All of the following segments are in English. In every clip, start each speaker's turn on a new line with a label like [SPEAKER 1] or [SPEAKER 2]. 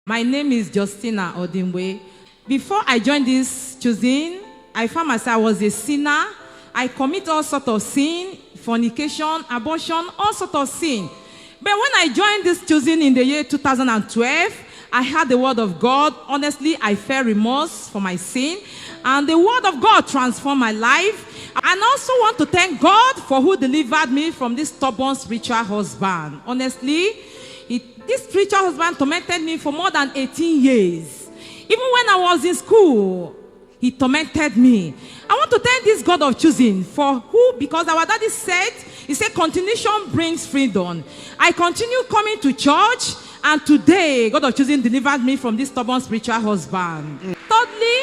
[SPEAKER 1] My name is Justina Odimwe. Before I joined this choosing, I found myself I was a sinner. I commit all sorts of sin, fornication, abortion, all sorts of sin. But when I joined this choosing in the year 2012, I heard the word of God. Honestly, I felt remorse for my sin. And the word of God transformed my life. And I also want to thank God for who delivered me from this stubborn spiritual husband. Honestly, this spiritual husband tormented me for more than 18 years. Even when I was in school, he tormented me. I want to thank this God of choosing for who, because our daddy said, he said, continuation brings freedom. I continue coming to church, and today, God of choosing delivered me from this stubborn spiritual husband. Thirdly,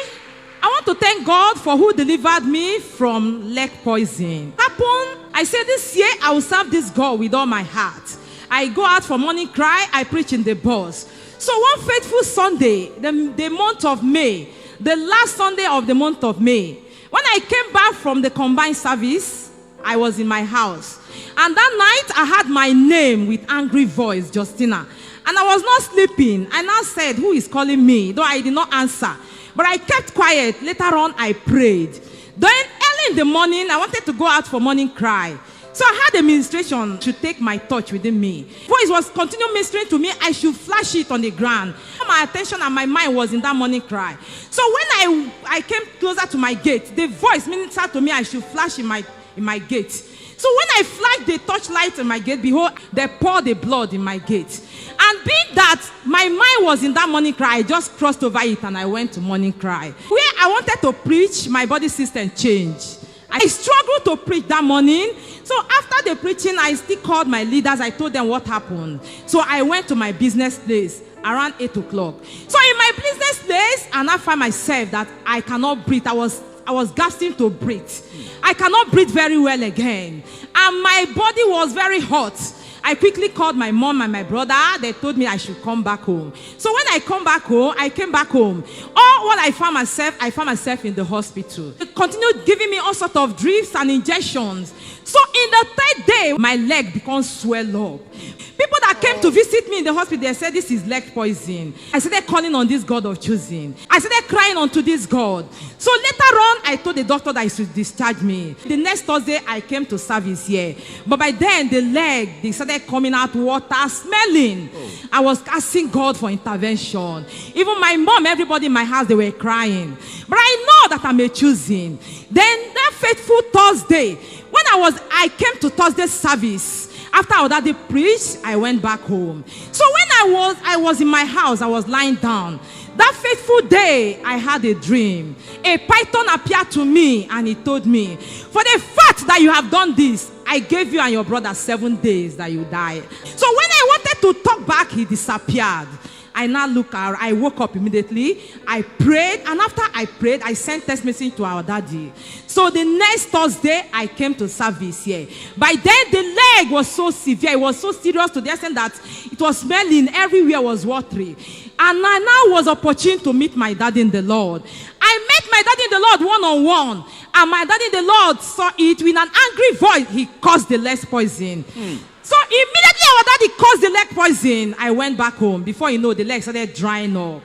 [SPEAKER 1] I want to thank God for who delivered me from leg poison. I said this year, I will serve this God with all my heart. I go out for morning cry, I preach in the bus. So one faithful Sunday, the month of May, the last Sunday of the month of May, when I came back from the combined service, I was in my house. And that night, I had my name with angry voice, Justina. And I was not sleeping. I now said, who is calling me? Though I did not answer. But I kept quiet. Later on, I prayed. Then early in the morning, I wanted to go out for morning cry. So I had a ministration to take my touch within me. Voice was continuing ministering to me. I should flash it on the ground. My attention and my mind was in that morning cry. So when I came closer to my gate, the voice ministered to me I should flash in my gate. So when I flashed the torchlight in my gate, behold, they poured the blood in my gate. And being that my mind was in that morning cry, I just crossed over it and I went to morning cry. Where I wanted to preach, my body system changed. I struggled to preach that morning. So after the preaching, I still called my leaders. I told them what happened. So I went to my business place around 8 o'clock. So in my business place, and I found myself that I cannot breathe. I was gasping to breathe. I cannot breathe very well again. And my body was very hot. I quickly called my mom and my brother. They told me I should come back home. So when I came back home. All what I found myself in the hospital. They continued giving me all sorts of drips and injections. So in the third day, my leg becomes swelled up. People that came to visit me in the hospital, they said, this is leg poison. I started calling on this God of choosing. I started crying unto this God. So later on, I told the doctor that he should discharge me. The next Thursday, I came to service here. But by then, the leg, they started coming out water, smelling. I was asking God for intervention. Even my mom, everybody in my house, they were crying. But I know that I'm a choosing. Then that faithful Thursday, when I came to Thursday service, after our daddy preached, I went back home. So when I was in my house, I was lying down. That faithful day, I had a dream. A python appeared to me and he told me, for the fact that you have done this, I gave you and your brother 7 days that you die. So when I wanted to talk back, he disappeared. I now look out. I woke up immediately. I prayed. And after I prayed, I sent text message to our daddy. So the next Thursday, I came to service here. By then, the leg was so severe. It was so serious to the extent that it was smelling. Everywhere was watery. And I now was opportune to meet my daddy in the Lord. I met my daddy in the Lord one-on-one. And my daddy in the Lord saw it with an angry voice. He caused the leg poison. So immediately our daddy caused the leg poison. I went back home. Before you know, the leg started drying up.